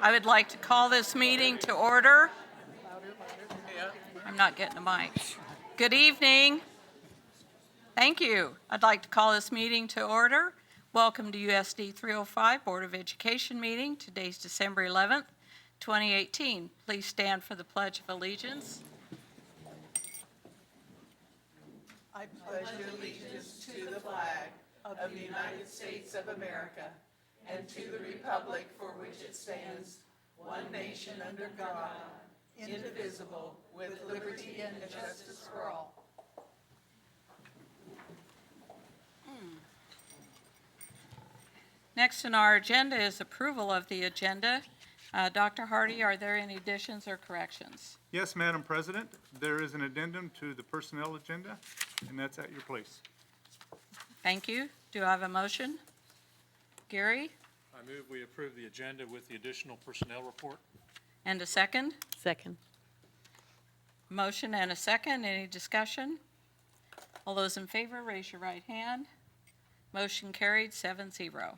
I would like to call this meeting to order. I'm not getting a mic. Good evening. Thank you. I'd like to call this meeting to order. Welcome to USD 305 Board of Education meeting. Today's December 11th, 2018. Please stand for the Pledge of Allegiance. I pledge allegiance to the flag of the United States of America and to the republic for which it stands, one nation under God, indivisible, with liberty and justice for all. Next on our agenda is approval of the agenda. Dr. Hardy, are there any additions or corrections? Yes, Madam President, there is an addendum to the personnel agenda, and that's at your place. Thank you. Do I have a motion? Gary, I move we approve the agenda with the additional personnel report. and a second? Second. Motion and a second. Any discussion? All those in favor, raise your right hand. Motion carried 7-0.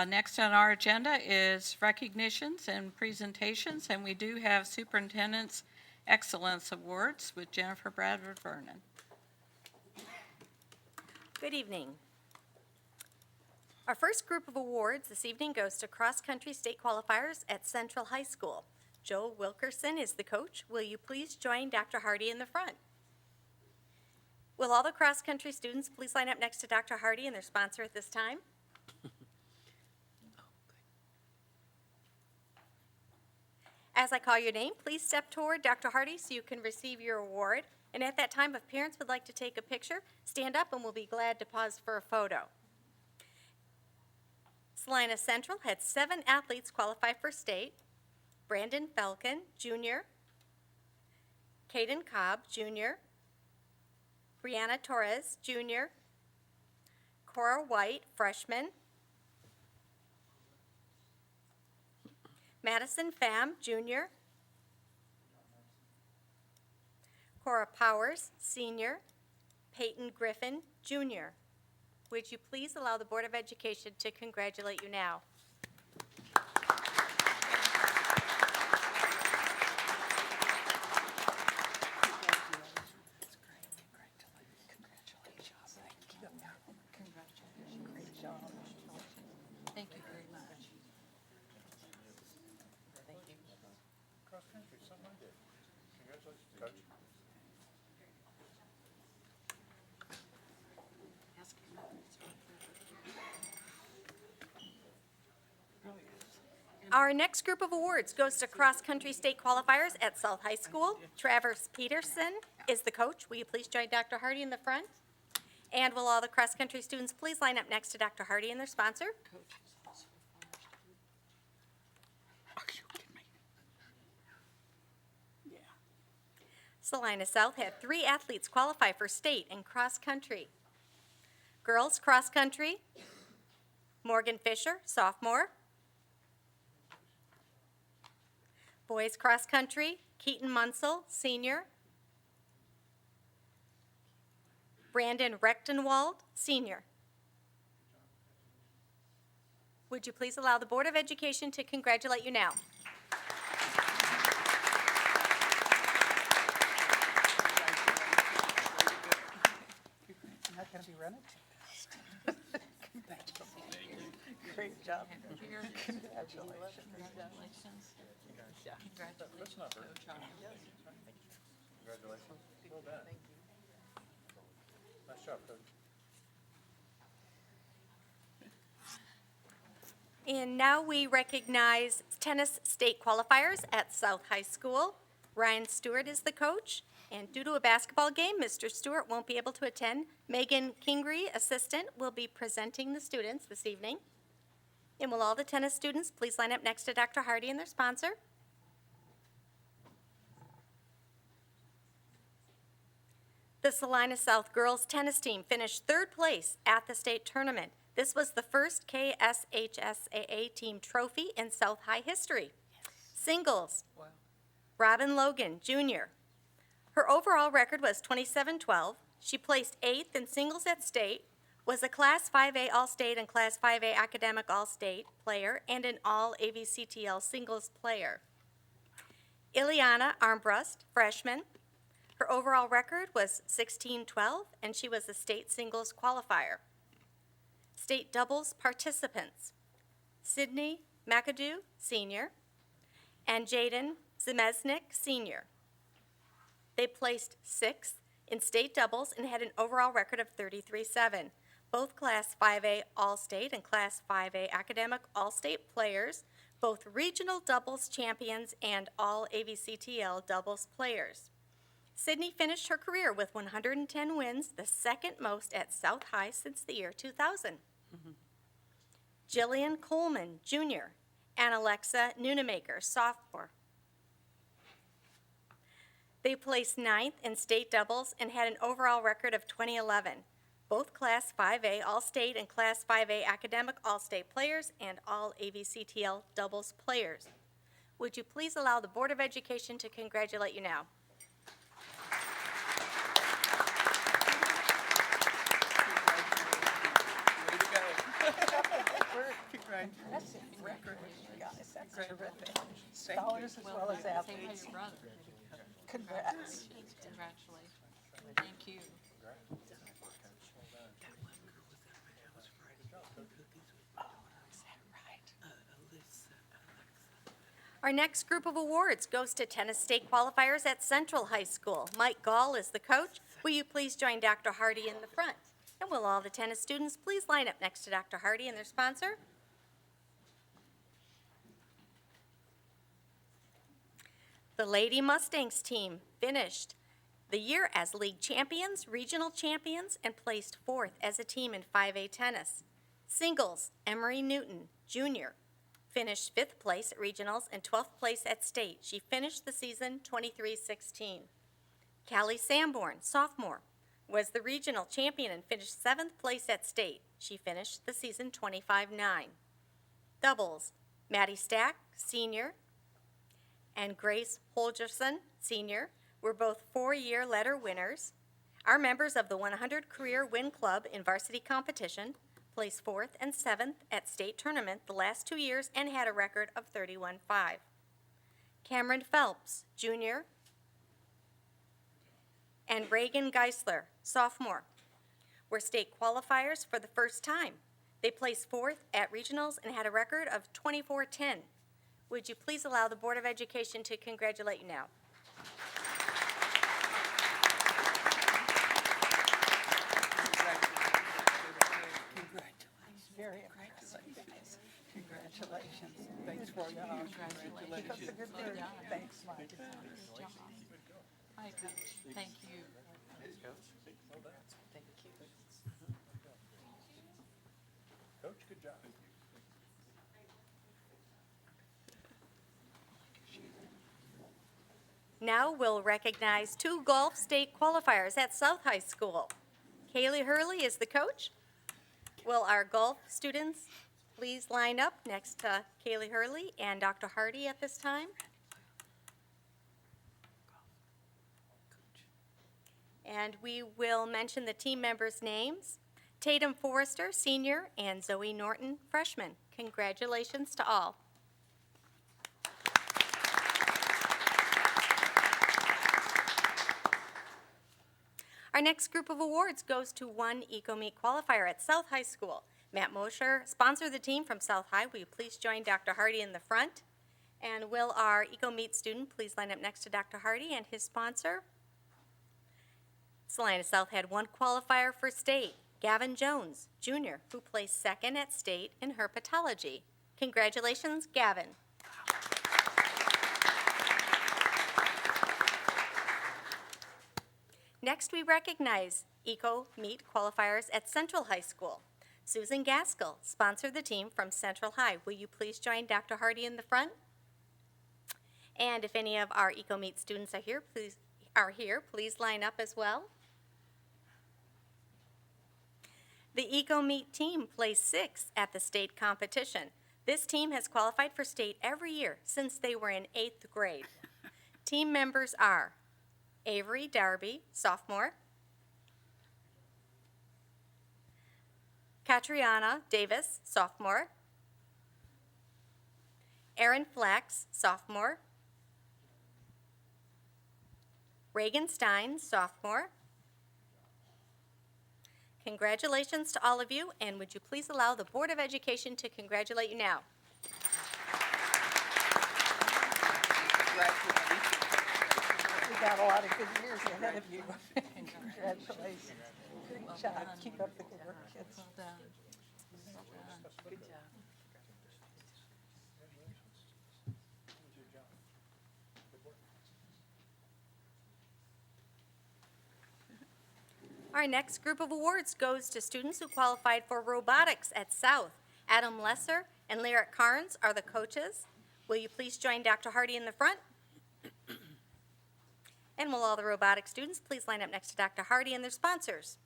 Next on our agenda is recognitions and presentations, and we do have Superintendent's Excellence Awards with Jennifer Bradford Vernon. Good evening. Our first group of awards this evening goes to cross-country state qualifiers at Central High School. Joe Wilkerson is the coach. Will you please join Dr. Hardy in the front? Will all the cross-country students please line up next to Dr. Hardy and their sponsor at this time? As I call your name, please step toward Dr. Hardy so you can receive your award. And at that time, if parents would like to take a picture, stand up and we'll be glad to pause for a photo. Salina Central had 7 athletes qualify for state. Brandon Falcon, Jr., Caden Cobb, Jr., Brianna Torres, Jr., Cora White, freshman, Madison Pham, Jr., Cora Powers, Senior, Peyton Griffin, Jr. Would you please allow the Board of Education to congratulate you now? Thank you very much. Cross-country, something I did. Congratulations, Coach. Our next group of awards goes to cross-country state qualifiers at South High School. Travers Peterson is the coach. Will you please join Dr. Hardy in the front? And will all the cross-country students please line up next to Dr. Hardy and their sponsor? Salina South had 3 athletes qualify for state in cross-country. Girls cross-country, Morgan Fisher, sophomore. Boys cross-country, Keaton Munsell, senior. Brandon Rechtenwald, senior. Would you please allow the Board of Education to congratulate you now? Not going to be running too fast. Great job. Congratulations. Congratulations. Yeah. Congratulations, Coach. Congratulations. Well done. Nice job, Coach. And now we recognize tennis state qualifiers at South High School. Ryan Stewart is the coach, and due to a basketball game, Mr. Stewart won't be able to attend. Megan Kingery, assistant, will be presenting the students this evening. And will all the tennis students please line up next to Dr. Hardy and their sponsor? The Salina South girls tennis team finished 3rd place at the state tournament. This was the first KSHSAA team trophy in South High history. Singles, Robin Logan, Jr. Her overall record was 27-12. She placed 8th in singles at state, was a Class 5A All-State and Class 5A Academic All-State player and an All-AVCTL singles player. Ileana Armbrust, freshman. Her overall record was 16-12, and she was a state singles qualifier. State doubles participants: Sydney McAdoo, senior, and Jaden Zemesnik, senior. They placed 6th in state doubles and had an overall record of 33-7. Both Class 5A All-State and Class 5A Academic All-State players, both regional doubles champions and All-AVCTL doubles players. Sydney finished her career with 110 wins, the second most at South High since the year 2000. Jillian Coleman, junior, and Alexa Nunemaker, sophomore. They placed 9th in state doubles and had an overall record of 2011. Both Class 5A All-State and Class 5A Academic All-State players and All-AVCTL doubles players. Would you please allow the Board of Education to congratulate you now? Way to go. Congratulations. Record, guys, that's terrific. Scholars as well as athletes. Your brother. Congrats. Congratulations. Thank you. Our next group of awards goes to tennis state qualifiers at Central High School. Mike Gall is the coach. Will you please join Dr. Hardy in the front? And will all the tennis students please line up next to Dr. Hardy and their sponsor? The Lady Mustangs team finished the year as league champions, regional champions, and placed 4th as a team in 5A tennis. Singles, Emery Newton, junior, finished 5th place at regionals and 12th place at state. She finished the season 23-16. Callie Sanborn, sophomore, was the regional champion and finished 7th place at state. She finished the season 25-9. Doubles, Maddie Stack, senior, and Grace Holgerson, senior, were both 4-year letter winners. Our members of the 100 Career Win Club in varsity competition placed 4th and 7th at state tournament the last 2 years and had a record of 31-5. Cameron Phelps, junior, and Reagan Geisler, sophomore, were state qualifiers for the first time. They placed 4th at regionals and had a record of 24-10. Would you please allow the Board of Education to congratulate you now? Very impressive, guys. Congratulations. Thanks for your congratulations. Keep up the good work. Thanks, Mike. Hi, Coach. Thank you. Coach, good job. Now we'll recognize 2 golf state qualifiers at South High School. Kaylee Hurley is the coach. Will our golf students please line up next to Kaylee Hurley and Dr. Hardy at this time? And we will mention the team members' names: Tatum Forrester, senior, and Zoe Norton, freshman. Congratulations to all. Our next group of awards goes to 1 Eco-Meet qualifier at South High School. Matt Mosher sponsored the team from South High. Will you please join Dr. Hardy in the front? And will our Eco-Meet student please line up next to Dr. Hardy and his sponsor? Salina South had 1 qualifier for state, Gavin Jones, junior, who placed 2nd at state in herpetology. Congratulations, Gavin. Next, we recognize Eco-Meet qualifiers at Central High School. Susan Gaskell sponsored the team from Central High. Will you please join Dr. Hardy in the front? And if any of our Eco-Meet students are here, please line up as well. The Eco-Meet team placed 6th at the state competition. This team has qualified for state every year since they were in 8th grade. Team members are Avery Darby, sophomore, Catriona Davis, sophomore. Erin Flax, sophomore. Reagan Stein, sophomore. Congratulations to all of you, and would you please allow the Board of Education to congratulate you now? We got a lot of good years ahead of you. Congratulations. Great job. Keep up the good work, kids. Well done. Good job. Our next group of awards goes to students who qualified for robotics at South. Adam Lesser and Lyric Carnes are the coaches. Will you please join Dr. Hardy in the front? And will all the robotic students please line up next to Dr. Hardy and their sponsors?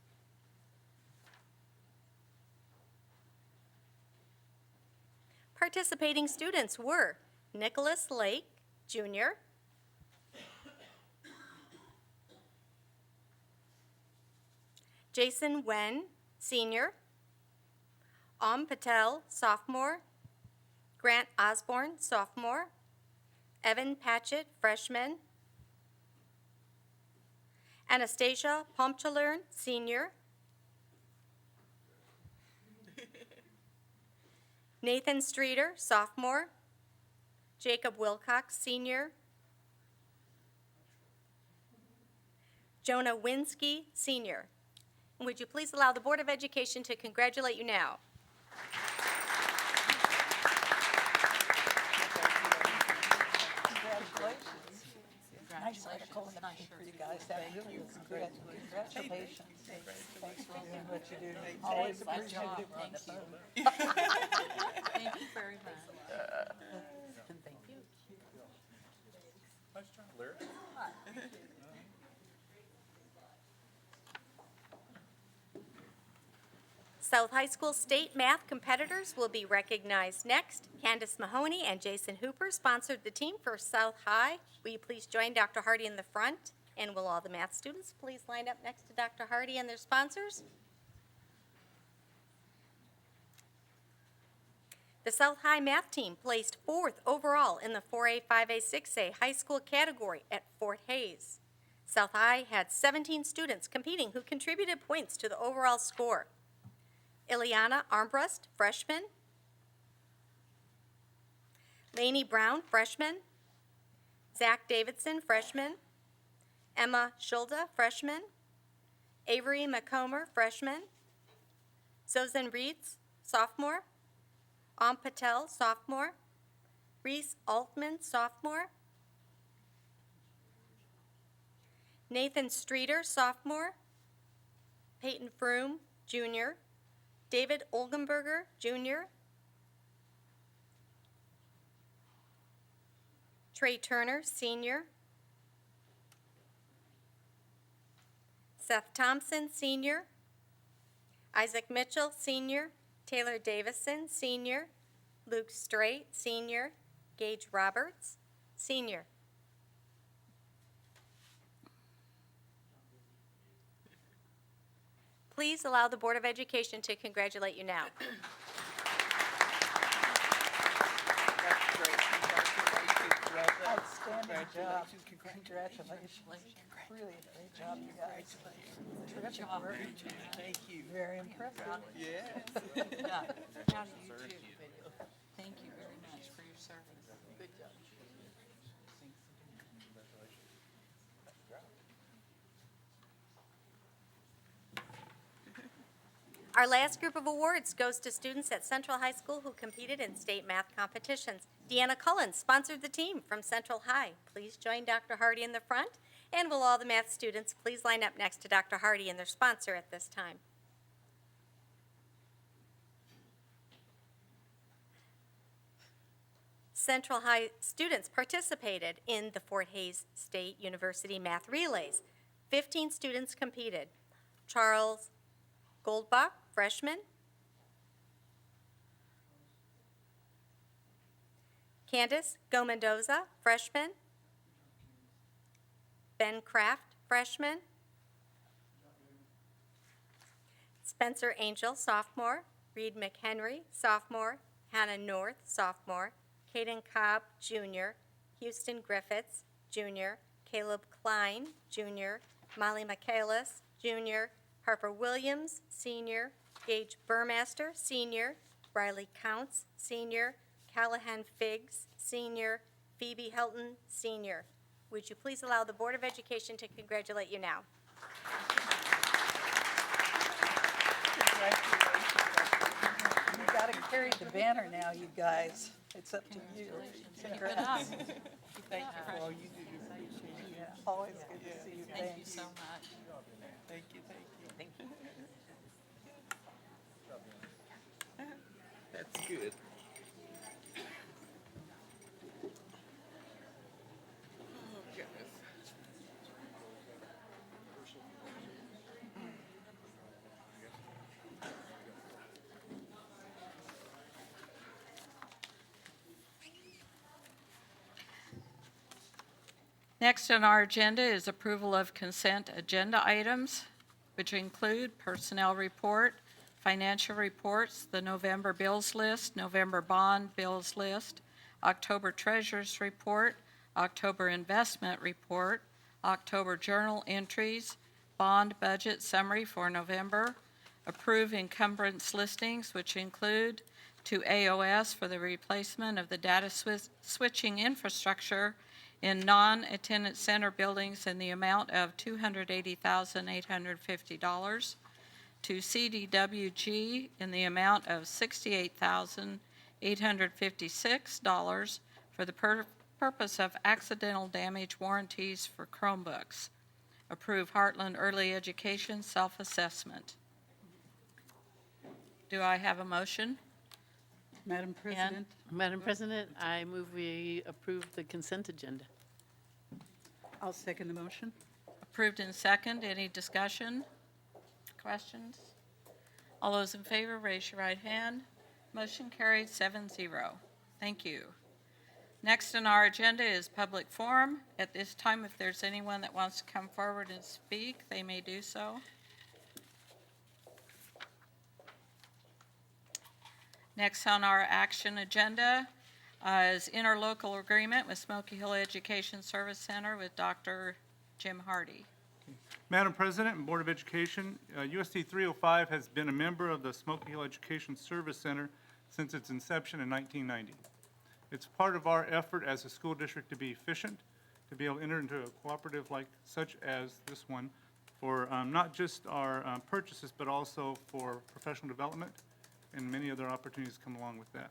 Participating students were Nicholas Lake, Jr., Jason Wen, Senior, Patel, Sophomore, Grant Osborne, Sophomore, Evan Patchett, Freshman, Anastasia Pomchalern, Senior, Nathan Streeter, Sophomore, Jacob Wilcox, Senior, Jonah Winsky, Senior. Would you please allow the Board of Education to congratulate you now? Congratulations. Nice article and nice for you guys. That really was good. Congratulations. Thanks for doing what you do. Always appreciate it. Thank you very much. Thank you. Nice job, Larry. South High School state math competitors will be recognized next. Candace Mahoney and Jason Hooper sponsored the team for South High. Will you please join Dr. Hardy in the front? And will all the math students please line up next to Dr. Hardy and their sponsors? The South High math team placed 4th overall in the 4A, 5A, 6A high school category at Fort Hays. South High had 17 students competing who contributed points to the overall score. Ileana Armbrust, freshman. Lainey Brown, freshman. Zach Davidson, freshman. Emma Schulda, freshman. Avery McComber, freshman. Zozan Reeds, sophomore. Patel, sophomore. Reese Altman, sophomore. Nathan Streeter, sophomore. Peyton Froome, junior. David Olgenberger, junior. Trey Turner, senior. Seth Thompson, senior. Isaac Mitchell, senior. Taylor Davison, senior. Luke Straight, senior. Gage Roberts, senior. Please allow the Board of Education to congratulate you now. That's great. Congratulations. Outstanding job. Congratulations. Really a great job, you guys. Terrific work. Thank you. Very impressive. Yeah. Proud of you too. Thank you very much for your service. Good job. Our last group of awards goes to students at Central High School who competed in state math competitions. Deanna Cullen sponsored the team from Central High. Please join Dr. Hardy in the front, and will all the math students please line up next to Dr. Hardy and their sponsor at this time. Central High students participated in the Fort Hays State University Math Relays. 15 students competed. Charles Goldbach, freshman. Candace Gomendoza, freshman. Ben Kraft, freshman. Spencer Angel, sophomore. Reed McHenry, sophomore, Hannah North, sophomore, Caden Cobb, junior, Houston Griffiths, junior, Caleb Klein, junior, Molly Michaelis, junior, Harper Williams, senior, Gage Burmaster, senior, Riley Counts, senior, Callahan Figs, senior, Phoebe Helton, senior. Would you please allow the Board of Education to congratulate you now? You gotta carry the banner now, you guys. It's up to you. Keep it up. Thank you for all you do. Yeah, always good to see you. Thank you so much. Thank you, thank you. That's good. Oh, goodness. Next on our agenda is approval of consent agenda items, which include personnel report, financial reports, the November bills list, November bond bills list, October treasurer's report, October investment report, October journal entries, bond budget summary for November, approve encumbrance listings, which include to AOS for the replacement of the data switching infrastructure in non-attendance center buildings in the amount of $280,850, to CDWG in the amount of $68,856 for the purpose of accidental damage warranties for Chromebooks. Approve Heartland Early Education self-assessment. Do I have a motion? Madam President, Madam President, I move we approve the consent agenda. I'll second the motion. Approved in second. Any discussion? Questions? All those in favor, raise your right hand. Motion carried 7-0. Thank you. Next on our agenda is public forum. At this time, if there's anyone that wants to come forward and speak, they may do so. Next on our action agenda is interlocal agreement with Smoky Hill Education Service Center with Dr. Jim Hardy. Madam President and Board of Education, USD 305 has been a member of the Smoky Hill Education Service Center since its inception in 1990. It's part of our effort as a school district to be efficient, to be able to enter into a cooperative like such as this one for not just our purchases, but also for professional development and many other opportunities come along with that.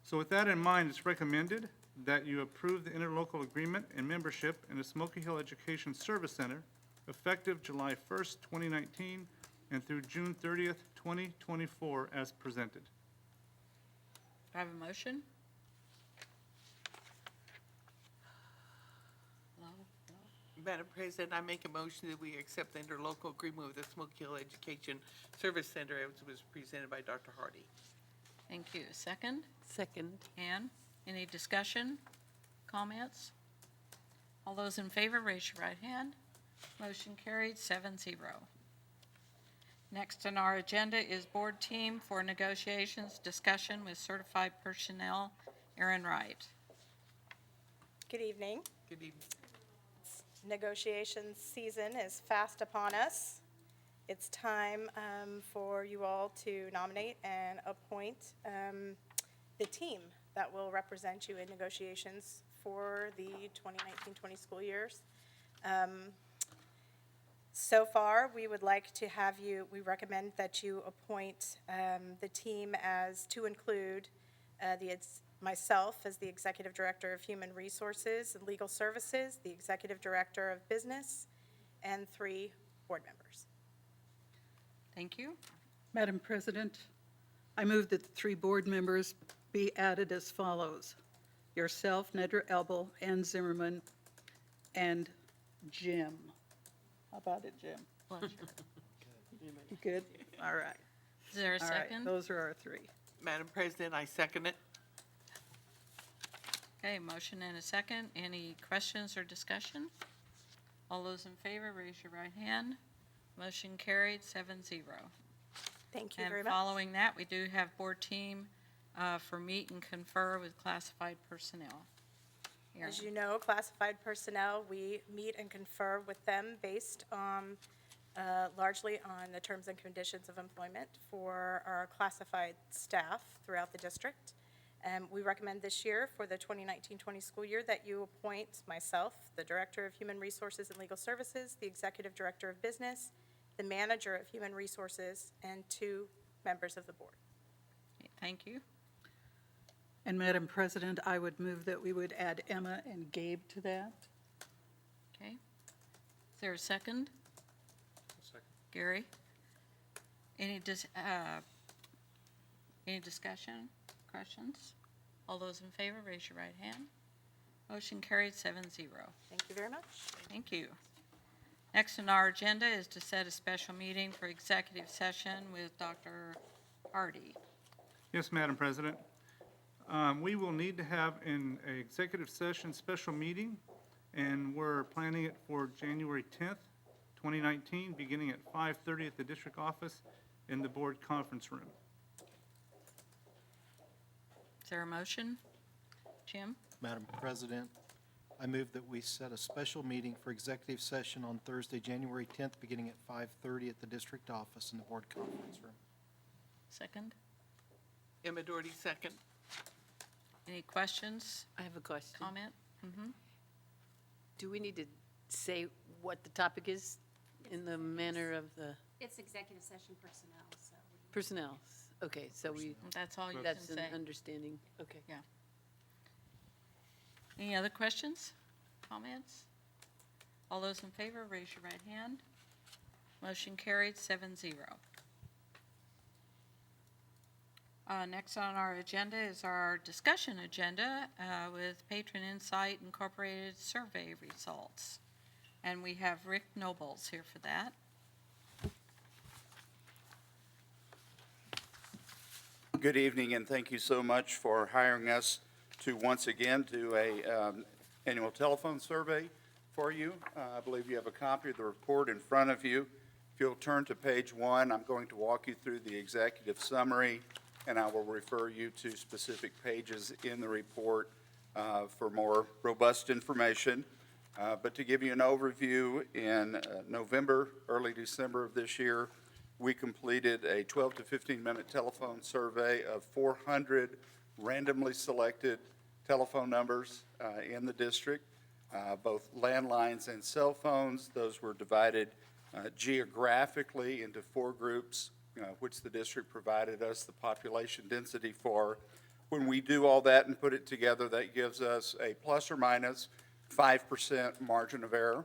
So with that in mind, it's recommended that you approve the interlocal agreement and membership in the Smoky Hill Education Service Center effective July 1st, 2019 and through June 30th, 2024 as presented. Do I have a motion? Madam President, I make a motion that we accept the interlocal agreement with the Smoky Hill Education Service Center as was presented by Dr. Hardy. Thank you. Second? Second. Ann, any discussion, comments? All those in favor, raise your right hand. Motion carried 7-0. Next on our agenda is board team for negotiations, discussion with certified personnel, Aaron Wright. Good evening. Good evening. Negotiations season is fast upon us. It's time for you all to nominate and appoint the team that will represent you in negotiations for the 2019-20 school years. So far, we would like to have you, we recommend that you appoint the team as to include myself as the Executive Director of Human Resources and Legal Services, the Executive Director of Business, and 3 board members. Thank you. Madam President, I move that the 3 board members be added as follows. Yourself, Nedra Elbel, Ann Zimmerman, and Jim. How about it, Jim? You good? All right. Is there a All right, second? those are our 3. Madam President, I second it. Okay, motion and a second. Any questions or discussion? All those in favor, raise your right hand. Motion carried 7-0. Thank you And very much. following that, we do have board team for meet and confer with classified personnel. Erin. As you know, classified personnel, we meet and confer with them based largely on the terms and conditions of employment for our classified staff throughout the district. We recommend this year for the 2019-20 school year that you appoint myself, the Director of Human Resources and Legal Services, the Executive Director of Business, the Manager of Human Resources, and 2 members of the board. Okay, thank you. And Madam President, I would move that we would add Emma and Gabe to that. Okay. Is there a second? Second. Gary? Any discussion, questions? All those in favor, raise your right hand. Motion carried 7-0. Thank you very much. Thank you. Next on our agenda is to set a special meeting for executive session with Dr. Hardy. Yes, Madam President. We will need to have an executive session special meeting, and we're planning it for January 10th, 2019, beginning at 5:30 at the district office in the board conference room. Is there a motion? Jim? Madam President, I move that we set a special meeting for executive session on Thursday, January 10th, beginning at 5:30 at the district office in the board conference room. Second? Emma Doherty, second. Any questions, I have a question. comment? Do we need to say what the topic is in the manner of the It's executive session personnel, so. personnel? Okay, so That's all you can that's an say. understanding. Okay. Any other questions, comments? All those in favor, raise your right hand. Motion carried 7-0. Next on our agenda is our discussion agenda with Patron Insight Incorporated survey results. And we have Rick Nobles here for that. Good evening, and thank you so much for hiring us to once again do a annual telephone survey for you. I believe you have a copy of the report in front of you. If you'll turn to page 1, I'm going to walk you through the executive summary, and I will refer you to specific pages in the report for more robust information. But to give you an overview, in November, early December of this year, we completed a 12 to 15-minute telephone survey of 400 randomly selected telephone numbers in the district, both landlines and cell phones. Those were divided geographically into 4 groups, which the district provided us the population density for. When we do all that and put it together, that gives us a plus or minus 5% margin of error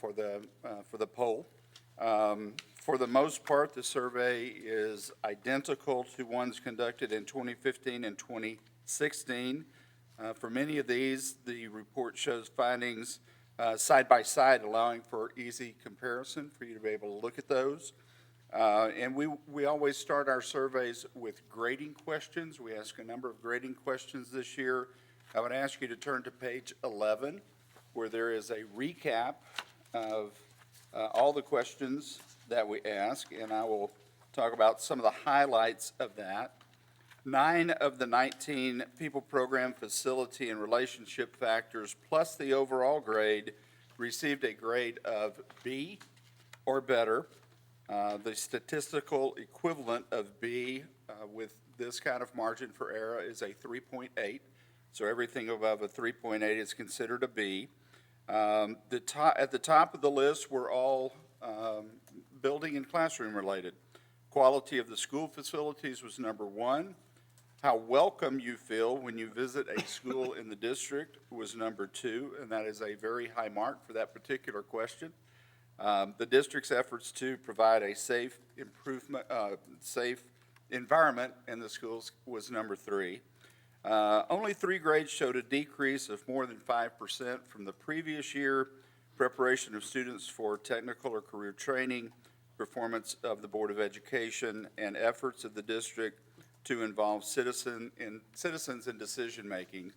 for the poll. For the most part, the survey is identical to ones conducted in 2015 and 2016. For many of these, the report shows findings side by side, allowing for easy comparison for you to be able to look at those. And we always start our surveys with grading questions. We ask a number of grading questions this year. I would ask you to turn to page 11, where there is a recap of all the questions that we ask, and I will talk about some of the highlights of that. 9 of the 19 people, program, facility, and relationship factors, plus the overall grade, received a grade of B or better. The statistical equivalent of B with this kind of margin for error is a 3.8. So everything above a 3.8 is considered a B. At the top of the list were all building and classroom related. Quality of the school facilities was number 1. How welcome you feel when you visit a school in the district was number 2, and that is a very high mark for that particular question. The district's efforts to provide a safe environment in the schools was number 3. Only 3 grades showed a decrease of more than 5% from the previous year. Preparation of students for technical or career training, performance of the Board of Education, and efforts of the district to involve citizens in decision-making.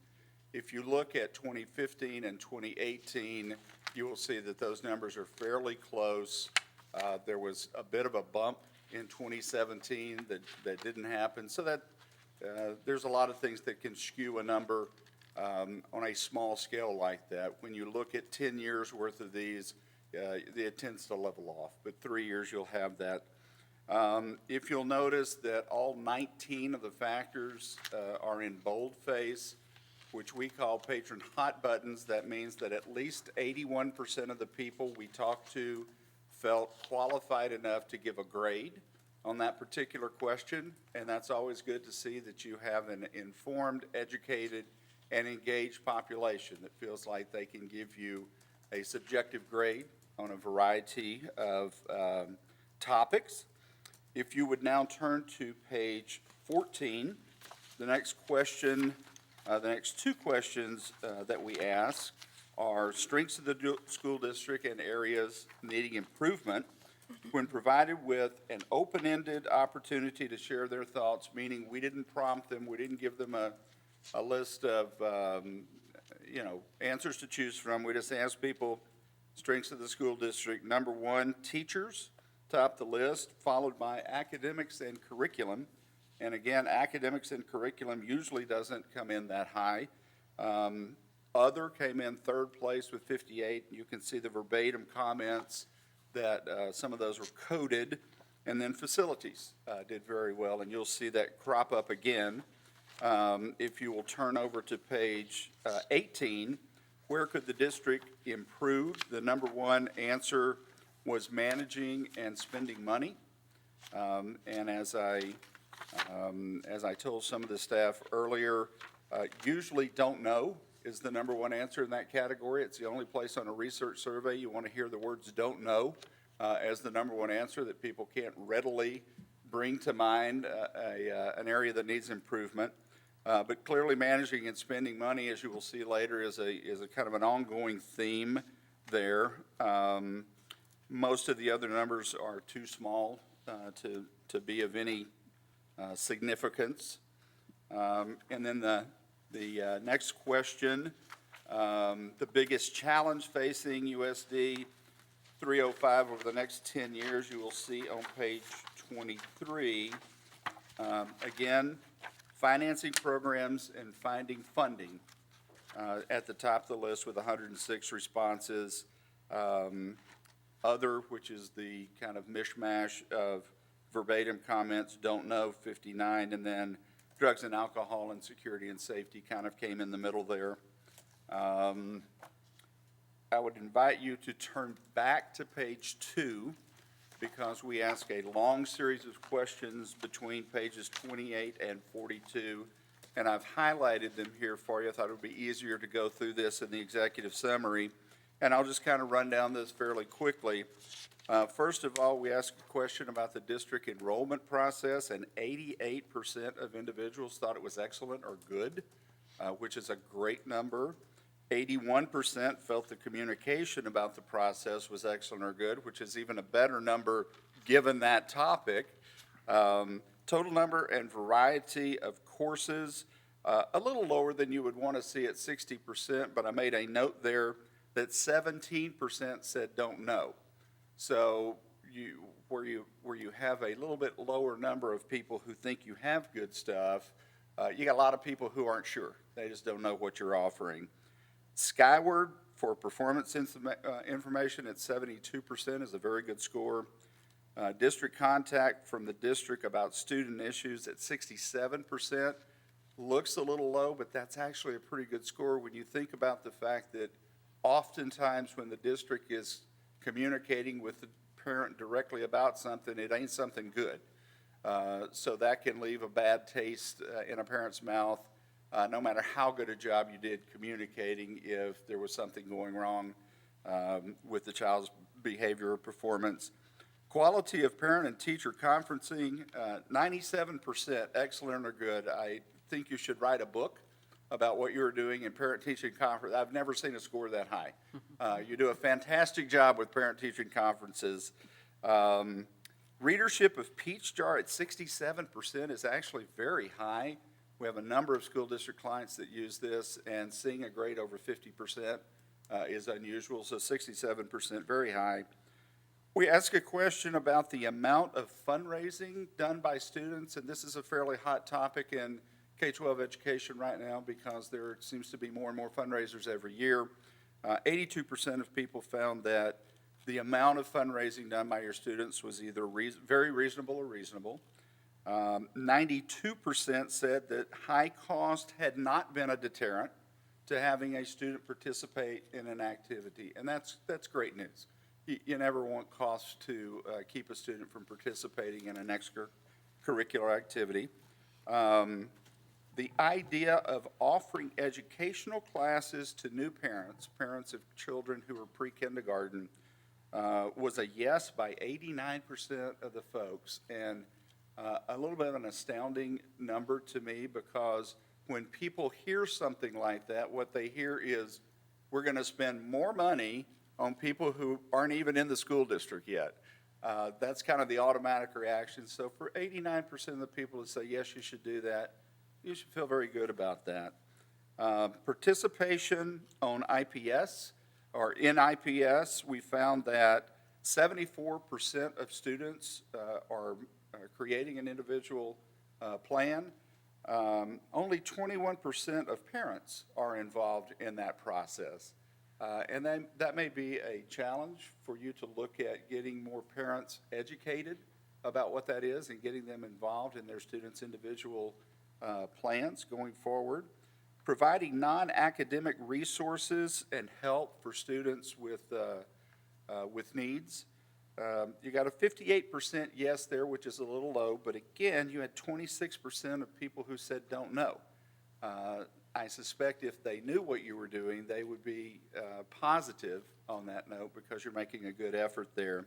If you look at 2015 and 2018, you will see that those numbers are fairly close. There was a bit of a bump in 2017 that didn't happen. So that, there's a lot of things that can skew a number on a small scale like that. When you look at 10 years worth of these, it tends to level off, but 3 years you'll have that. If you'll notice that all 19 of the factors are in boldface, which we call patron hot buttons, that means that at least 81% of the people we talked to felt qualified enough to give a grade on that particular question, and that's always good to see that you have an informed, educated, and engaged population that feels like they can give you a subjective grade on a variety of topics. If you would now turn to page 14, the next question, the next two questions that we ask are strengths of the school district and areas needing improvement. When provided with an open-ended opportunity to share their thoughts, meaning we didn't prompt them, we didn't give them a list of, answers to choose from. We just asked people, strengths of the school district. Number one, teachers, top the list, followed by academics and curriculum. And again, academics and curriculum usually doesn't come in that high. Other came in third place with 58. You can see the verbatim comments that some of those were coded. And then facilities did very well, and you'll see that crop up again. If you will turn over to page 18, where could the district improve? The number one answer was managing and spending money. And as I told some of the staff earlier, usually don't know is the number one answer in that category. It's the only place on a research survey you want to hear the words don't know as the number one answer, that people can't readily bring to mind an area that needs improvement. But clearly managing and spending money, as you will see later, is a kind of an ongoing theme there. Most of the other numbers are too small to be of any significance. And then the next question, the biggest challenge facing USD 305 over the next 10 years, you will see on page 23. Again, financing programs and finding funding at the top of the list with 106 responses. Other, which is the kind of mishmash of verbatim comments, don't know, 59, and then drugs and alcohol and security and safety kind of came in the middle there. I would invite you to turn back to page 2 because we ask a long series of questions between pages 28 and 42, and I've highlighted them here for you. I thought it would be easier to go through this in the executive summary, and I'll just kind of run down this fairly quickly. First of all, we asked a question about the district enrollment process, and 88% of individuals thought it was excellent or good, which is a great number. 81% felt the communication about the process was excellent or good, which is even a better number given that topic. Total number and variety of courses, a little lower than you would want to see at 60%, but I made a note there that 17% said don't know. So where you have a little bit lower number of people who think you have good stuff, you got a lot of people who aren't sure. They just don't know what you're offering. Skyward for performance information at 72% is a very good score. District contact from the district about student issues at 67% looks a little low, but that's actually a pretty good score when you think about the fact that oftentimes when the district is communicating with the parent directly about something, it ain't something good. So that can leave a bad taste in a parent's mouth, no matter how good a job you did communicating if there was something going wrong with the child's behavior or performance. Quality of parent and teacher conferencing, 97% excellent or good. I think you should write a book about what you're doing in parent-teaching conference. I've never seen a score that high. You do a fantastic job with parent-teaching conferences. Readership of Peach Jar at 67% is actually very high. We have a number of school district clients that use this, and seeing a grade over 50% is unusual, so 67%, very high. We ask a question about the amount of fundraising done by students, and this is a fairly hot topic in K-12 education right now because there seems to be more and more fundraisers every year. 82% of people found that the amount of fundraising done by your students was either very reasonable or reasonable. 92% said that high cost had not been a deterrent to having a student participate in an activity, and that's great news. You never want costs to keep a student from participating in an extracurricular activity. The idea of offering educational classes to new parents, parents of children who are pre-kindergarten, was a yes by 89% of the folks, and a little bit of an astounding number to me, because when people hear something like that, what they hear is, we're going to spend more money on people who aren't even in the school district yet. That's kind of the automatic reaction. So for 89% of the people to say, yes, you should do that, you should feel very good about that. Participation on IPS, or in IPS, we found that 74% of students are creating an individual plan. Only 21% of parents are involved in that process. And then that may be a challenge for you to look at getting more parents educated about what that is and getting them involved in their students' individual plans going forward. Providing non-academic resources and help for students with needs. You got a 58% yes there, which is a little low, but again, you had 26% of people who said don't know. I suspect if they knew what you were doing, they would be positive on that note because you're making a good effort there.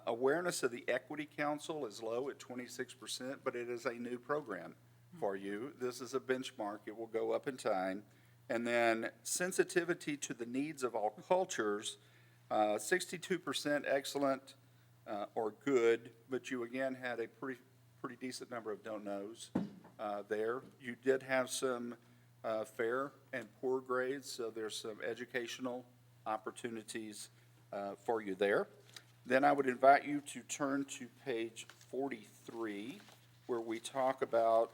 Awareness of the Equity Council is low at 26%, but it is a new program for you. This is a benchmark. It will go up in time. And then sensitivity to the needs of all cultures, 62% excellent or good, but you again had a pretty decent number of don't knows there. You did have some fair and poor grades, so there's some educational opportunities for you there. Then I would invite you to turn to page 43, where we talk about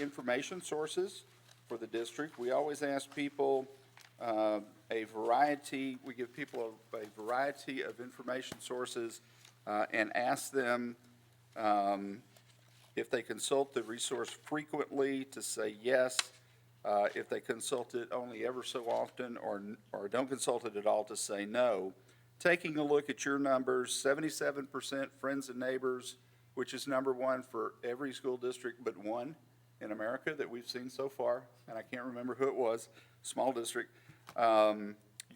information sources for the district. We always ask people we give people a variety of information sources and ask them if they consult the resource frequently to say yes, if they consult it only ever so often or don't consult it at all to say no. Taking a look at your numbers, 77% friends and neighbors, which is number one for every school district but one in America that we've seen so far, and I can't remember who it was, small district.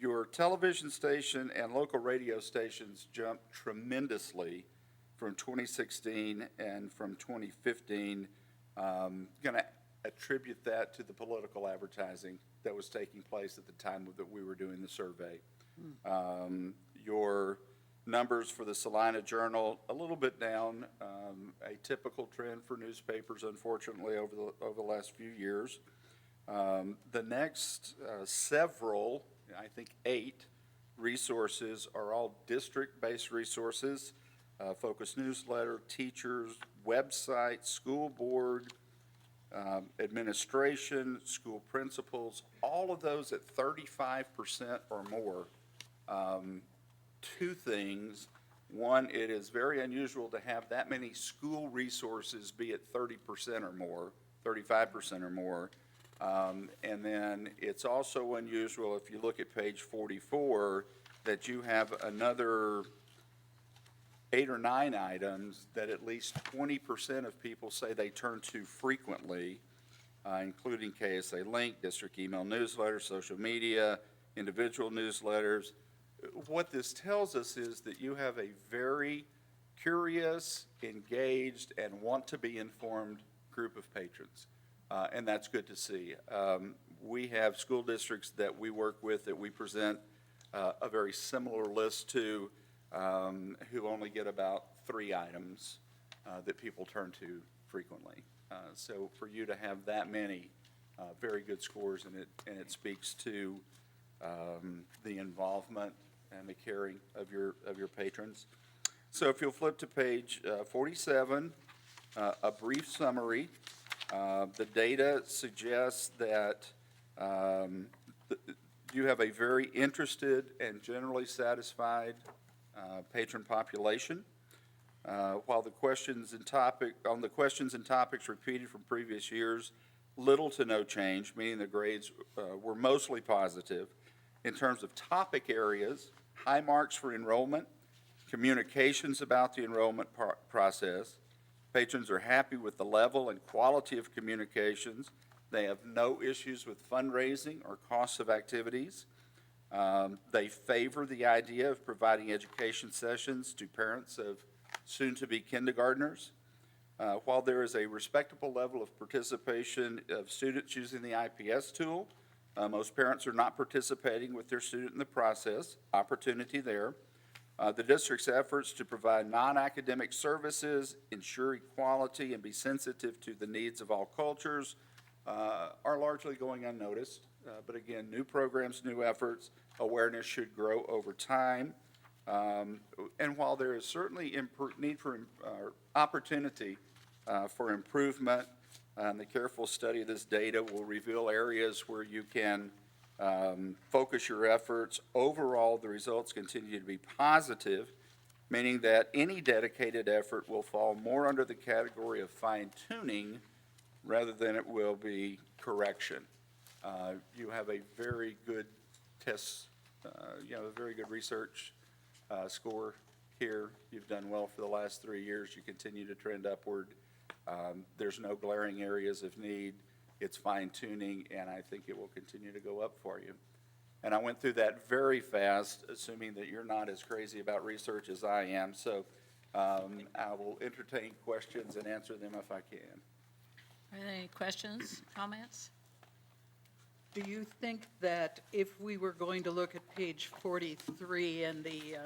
Your television station and local radio stations jumped tremendously from 2016 and from 2015. Going to attribute that to the political advertising that was taking place at the time that we were doing the survey. Your numbers for the Salina Journal, a little bit down, a typical trend for newspapers, unfortunately, over the last few years. The next several, I think 8 resources are all district-based resources, Focus Newsletter, teachers, website, school board, administration, school principals, all of those at 35% or more. 2 things. One, it is very unusual to have that many school resources be at 30% or more, 35% or more. And then it's also unusual, if you look at page 44, that you have another 8 or 9 items that at least 20% of people say they turn to frequently, including KSA Link, district email newsletter, social media, individual newsletters. What this tells us is that you have a very curious, engaged, and want to be informed group of patrons. And that's good to see. We have school districts that we work with that we present a very similar list to, who only get about 3 items that people turn to frequently. So for you to have that many very good scores, and it speaks to the involvement and the caring of your patrons. So if you'll flip to page 47, a brief summary. The data suggests that you have a very interested and generally satisfied patron population. While the questions and topics repeated from previous years, little to no change, meaning the grades were mostly positive. In terms of topic areas, high marks for enrollment, communications about the enrollment process. Patrons are happy with the level and quality of communications. They have no issues with fundraising or costs of activities. They favor the idea of providing education sessions to parents of soon-to-be kindergartners. While there is a respectable level of participation of students using the IPS tool, most parents are not participating with their student in the process. Opportunity there. The district's efforts to provide non-academic services, ensure equality, and be sensitive to the needs of all cultures are largely going unnoticed. But again, new programs, new efforts, awareness should grow over time. And while there is certainly need for opportunity for improvement, the careful study of this data will reveal areas where you can focus your efforts. Overall, the results continue to be positive, meaning that any dedicated effort will fall more under the category of fine-tuning rather than it will be correction. You have a very good test, a very good research score here. You've done well for the last 3 years. You continue to trend upward. There's no glaring areas of need. It's fine-tuning, and I think it will continue to go up for you. And I went through that very fast, assuming that you're not as crazy about research as I am. So I will entertain questions and answer them if I can. Are there any questions, comments? Do you think that if we were going to look at page 43 and the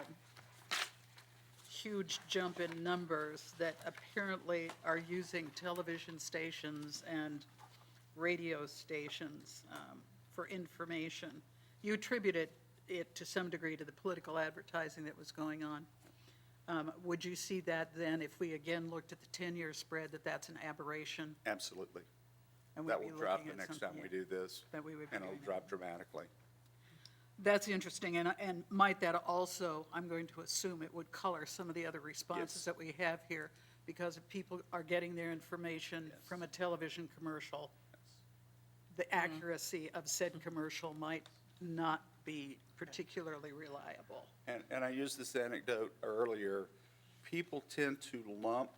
huge jump in numbers that apparently are using television stations and radio stations for information, you attributed it to some degree to the political advertising that was going on. Would you see that then, if we again looked at the 10-year spread, that that's an aberration? Absolutely. And we'd That be will drop looking the at next time something we do this, that we would be and it'll doing? drop dramatically. That's interesting, and might that also, I'm going to assume it would color some of the other responses Yes. that we have here, because if people are getting their information from a television commercial, the accuracy of said commercial might not be particularly reliable. And I used this anecdote earlier. People tend to lump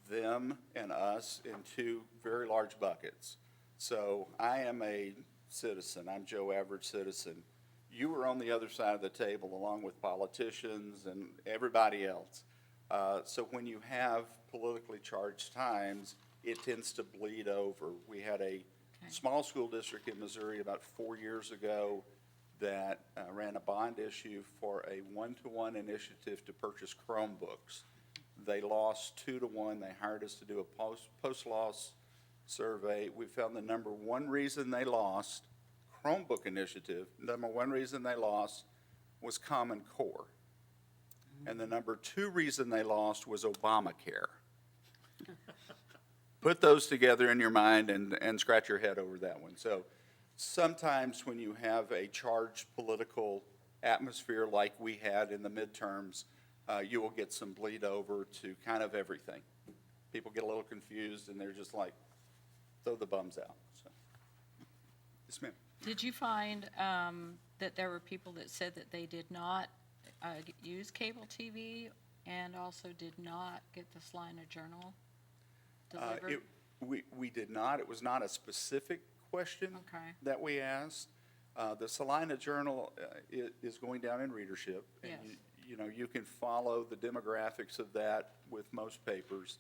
them and us into very large buckets. So I am a citizen. I'm Joe Average Citizen. You were on the other side of the table along with politicians and everybody else. So when you have politically charged times, it tends to bleed over. We had a small school district in Missouri about 4 years ago that ran a bond issue for a one-to-one initiative to purchase Chromebooks. They lost 2-to-1. They hired us to do a post-loss survey. We found the number one reason they lost, Chromebook initiative, number one reason they lost was Common Core. And the number 2 reason they lost was Obamacare. Put those together in your mind and scratch your head over that one. So sometimes when you have a charged political atmosphere like we had in the midterms, you will get some bleed over to kind of everything. People get a little confused and they're just like, throw the bums out. So, yes, ma'am. Did you find that there were people that said that they did not use cable TV and also did not get the Salina Journal delivered? We did not. It was not a specific question Okay. that we asked. The Salina Journal is going down in readership. And Yes. you can follow the demographics of that with most papers.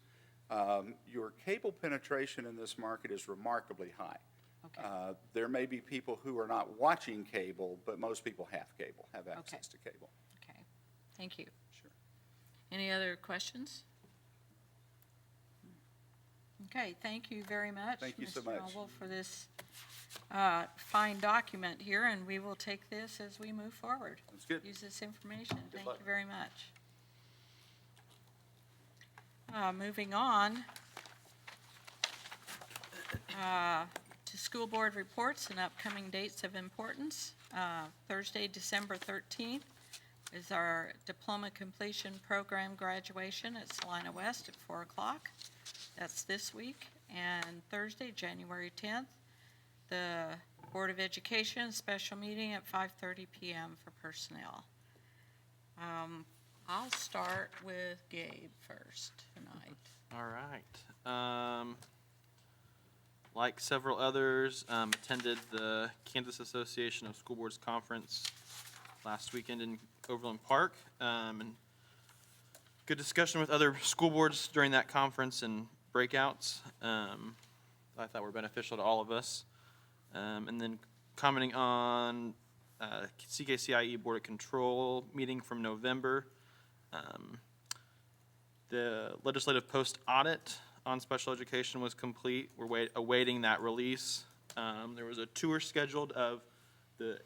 Your cable penetration in this market is remarkably high. Okay. There may be people who are not watching cable, but most people have cable, have access to cable. Okay, thank you. Sure. Any other questions? Okay, thank you very much. Thank you so Mr. much. Noble, for this fine document here, and we will take this as we move forward. That's good. Use this information. Thank luck. you very much. Moving on to school board reports and upcoming dates of importance. Thursday, December 13th is our diploma completion program graduation at Salina West at 4 o'clock. That's this week. And Thursday, January 10th, the Board of Education special meeting at 5:30 p.m. for personnel. I'll start with Gabe first tonight. All right. Like several others, attended the Kansas Association of School Boards Conference last weekend in Overland Park. And good discussion with other school boards during that conference and breakouts. I thought were beneficial to all of us. And then commenting on CKCIE Board of Control meeting from November. The legislative post-audit on special education was complete. We're awaiting that release. There was a tour scheduled of the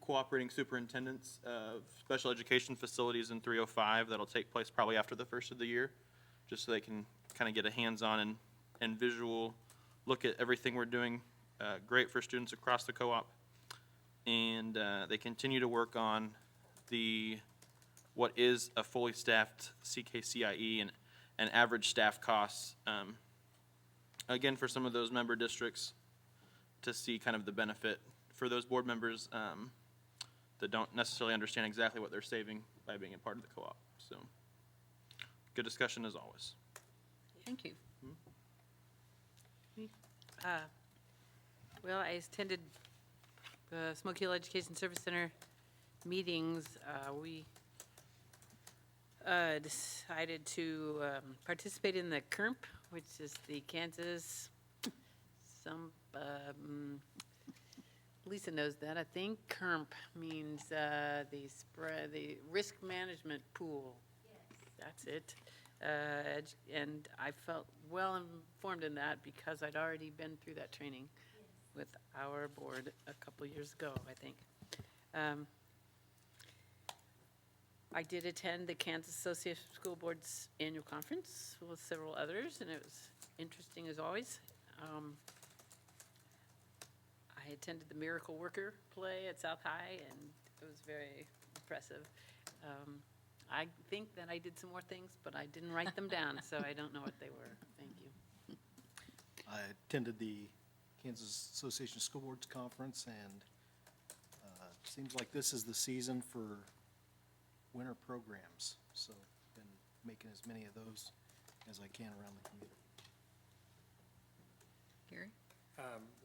cooperating superintendents of special education facilities in 305 that'll take place probably after the first of the year, just so they can kind of get a hands-on and visual look at everything we're doing. Great for students across the co-op. And they continue to work on what is a fully staffed CKCIE and average staff costs. Again, for some of those member districts, to see kind of the benefit for those board members that don't necessarily understand exactly what they're saving by being a part of the co-op. So, good discussion as always. Thank you. Well, I attended the Smoky Hill Education Service Center meetings. We decided to participate in the KERMP, which is the Kansas, Lisa knows that, I think. KERMP means the risk management pool. Yes. That's it. And I felt well informed in that because I'd already been through that training with our board a couple years ago, I think. I did attend the Kansas Association of School Boards annual conference with several others, and it was interesting as always. I attended the Miracle Worker play at South High, and it was very impressive. I think that I did some more things, but I didn't write them down, so I don't know what they were. Thank you. I attended the Kansas Association of School Boards Conference, and seems like this is the season for winter programs. So been making as many of those as I can around the community. Gary?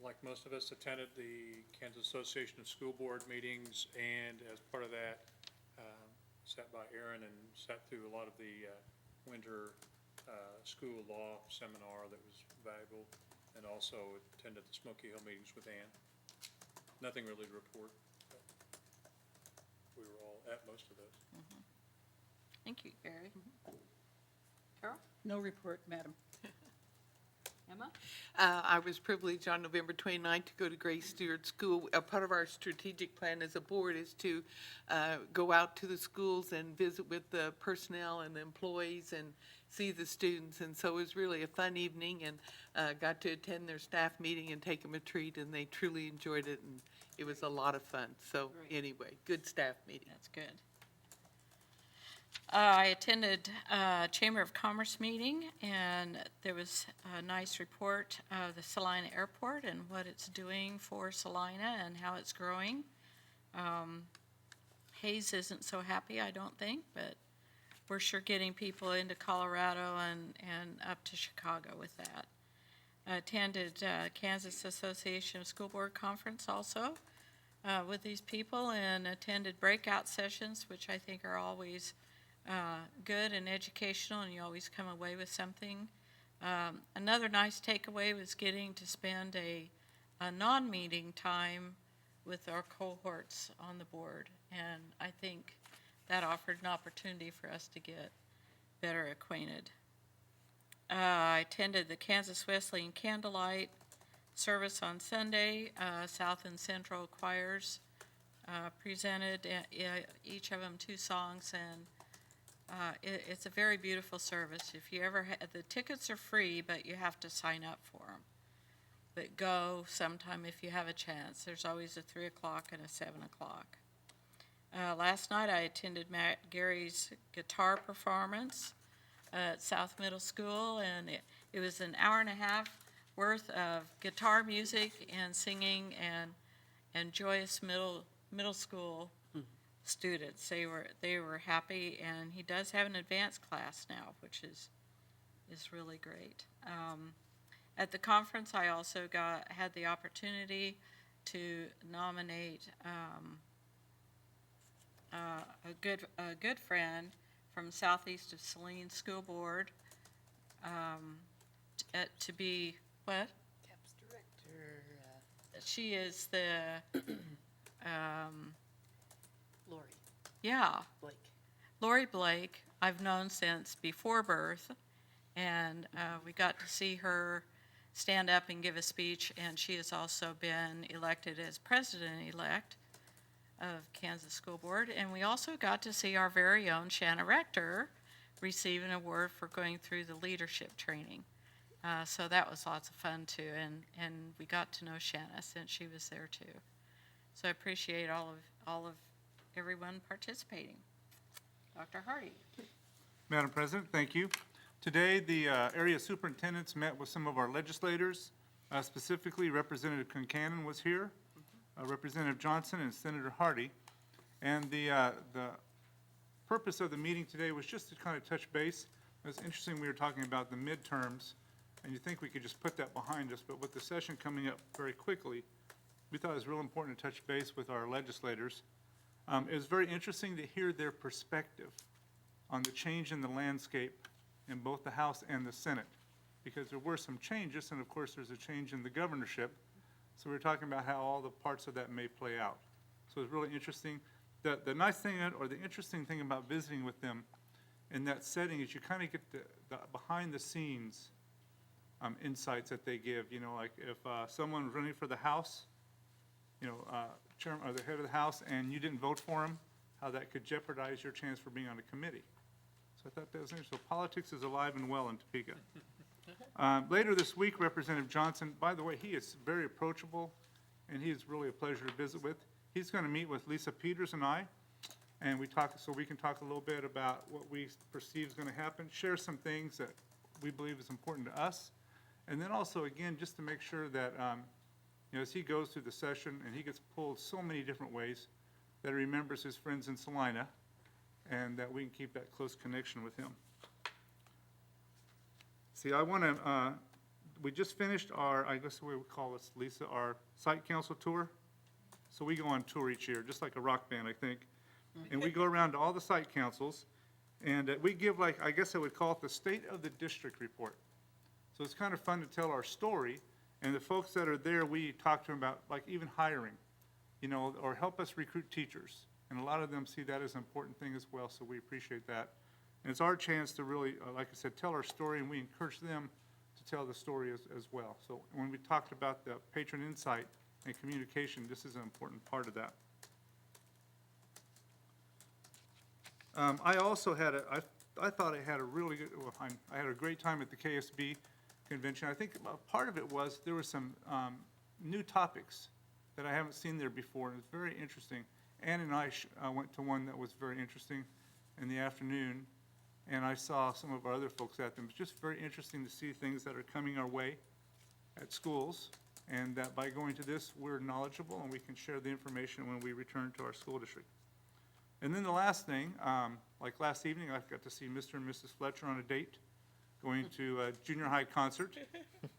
Like most of us, attended the Kansas Association of School Board meetings, and as part of that, sat by Aaron and sat through a lot of the winter school law seminar that was valuable, and also attended the Smoky Hill meetings with Ann. Nothing really to report, but we were all at most of those. Thank you, Gary. Carol? No report, madam. Emma? I was privileged on November 29th to go to Grace Stewart School. A part of our strategic plan as a board is to go out to the schools and visit with the personnel and the employees and see the students. And so it was really a fun evening, and got to attend their staff meeting and take them a treat, and they truly enjoyed it, and it was a lot of fun. So anyway, good staff meeting. That's good. I attended a Chamber of Commerce meeting, and there was a nice report of the Salina Airport and what it's doing for Salina and how it's growing. Hayes isn't so happy, I don't think, but we're sure getting people into Colorado and up to Chicago with that. I attended Kansas Association of School Board Conference also with these people, and attended breakout sessions, which I think are always good and educational, and you always come away with something. Another nice takeaway was getting to spend a non-meeting time with our cohorts on the board, and I think that offered an opportunity for us to get better acquainted. I attended the Kansas Wesleyan Candlelight service on Sunday. South and Central choirs presented, each of them 2 songs, and it's a very beautiful service. If you ever, the tickets are free, but you have to sign up for them. But go sometime if you have a chance. There's always a 3 o'clock and a 7 o'clock. Last night I attended Matt Gary's guitar performance at South Middle School, and it was an hour and a half worth of guitar music and singing and joyous middle school students. They were happy, and he does have an advanced class now, which is really great. At the conference, I also had the opportunity to nominate a good friend from Southeast of Saline School Board to be what? CAPS director, She is the Lori yeah. Blake. Lori Blake, I've known since before birth, and we got to see her stand up and give a speech, and she has also been elected as president-elect of Kansas School Board, and we also got to see our very own Shanna Rector receive an award for going through the leadership training. So that was lots of fun too, and we got to know Shanna since she was there too. So I appreciate all of everyone participating. Dr. Hardy. Madam President, thank you. Today, the area superintendents met with some of our legislators. Specifically, Representative Concanon was here, Representative Johnson, and Senator Hardy. And the purpose of the meeting today was just to kind of touch base. It was interesting, we were talking about the midterms, and you think we could just put that behind us, but with the session coming up very quickly, we thought it was real important to touch base with our legislators. It was very interesting to hear their perspective on the change in the landscape in both the House and the Senate, because there were some changes, and of course there's a change in the governorship. So we were talking about how all the parts of that may play out. So it was really interesting. The nice thing, or the interesting thing about visiting with them in that setting is you kind of get the behind the scenes insights that they give. You know, like if someone's running for the House, you know, chairman or the head of the House, and you didn't vote for him, how that could jeopardize your chance for being on a committee. So I thought that was interesting. So politics is alive and well in Topeka. Later this week, Representative Johnson, by the way, he is very approachable, and he is really a pleasure to visit with. He's going to meet with Lisa Peters and I, and we can talk a little bit about what we perceive is going to happen, share some things that we believe is important to us, and then also, again, just to make sure that, you know, as he goes through the session, and he gets pulled so many different ways, that he remembers his friends in Salina, and that we can keep that close connection with him. See, I want to, we just finished our, I guess we would call this, Lisa, our site council tour. So we go on tour each year, just like a rock band, I think. And we go around to all the site councils, and we give, like, I guess I would call it the State of the District report. So it's kind of fun to tell our story, and the folks that are there, we talk to them about, like, even hiring, you know, or help us recruit teachers. And a lot of them see that as an important thing as well, so we appreciate that. And it's our chance to really, like I said, tell our story, and we encourage them to tell the story as well. So when we talked about the patron insight and communication, this is an important part of that. I also had I thought I had a really good, well, I had a great time at the KSB convention. I think part of it was there were some new topics that I haven't seen there before, and it was very interesting. Ann and I went to one that was very interesting in the afternoon, and I saw some of our other folks at them. It's just very interesting to see things that are coming our way at schools, and that by going to this, we're knowledgeable and we can share the information when we return to our school district. And then the last thing, like last evening, I got to see Mr. and Mrs. Fletcher on a date, going to a junior high concert.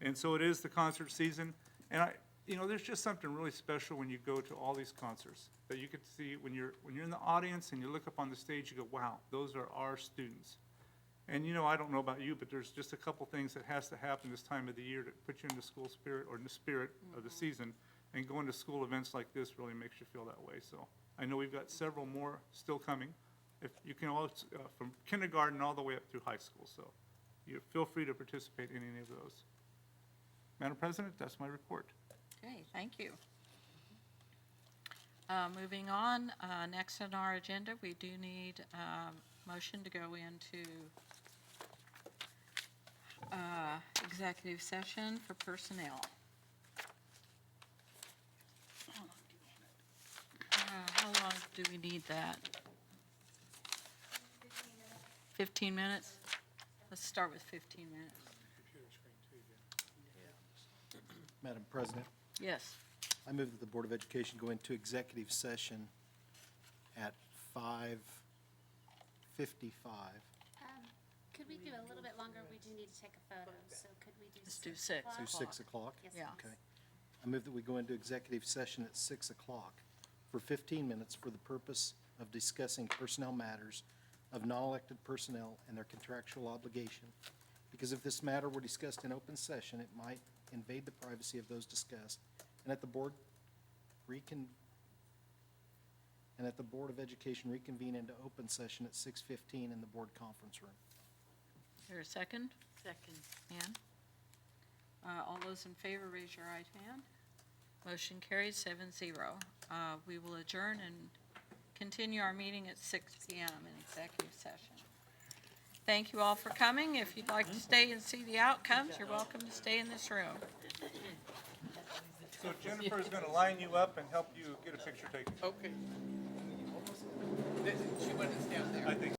And so it is the concert season. And you know, there's just something really special when you go to all these concerts that you get to see when you're in the audience and you look up on the stage, you go, wow, those are our students. And you know, I don't know about you, but there's just a couple things that has to happen this time of the year to put you in the school spirit or in the spirit of the season. And going to school events like this really makes you feel that way. So I know we've got several more still coming. If you can all, from kindergarten all the way up through high school. So you feel free to participate in any of those. Madam President, that's my report. Okay, thank you. Moving on, next on our agenda, we do need motion to go into executive session for personnel. How long do we need that? 15 minutes? Let's start with 15 minutes. Madam President, Yes. I move that the Board of Education go into executive session at 5:55. Could we do a little bit longer? We do need to take a photo, so could we do? Let's do 6 o'clock? To 6 o'clock? Yes, Yeah. please. Okay. I move that we go into executive session at 6 o'clock for 15 minutes for the purpose of discussing personnel matters of non-elected personnel and their contractual obligation. Because if this matter were discussed in open session, it might invade the privacy of those discussed, and at the Board of Education reconvene into open session at 6:15 in the board conference room. Is there a second? Second. Ann? All those in favor, raise your right hand. Motion carries 7-0. We will adjourn and continue our meeting at 6 PM in executive session. Thank you all for coming. If you'd like to stay and see the outcomes, you're welcome to stay in this room. So Jennifer is going to line you up and help you get a picture taken. Okay. She went us down there. I think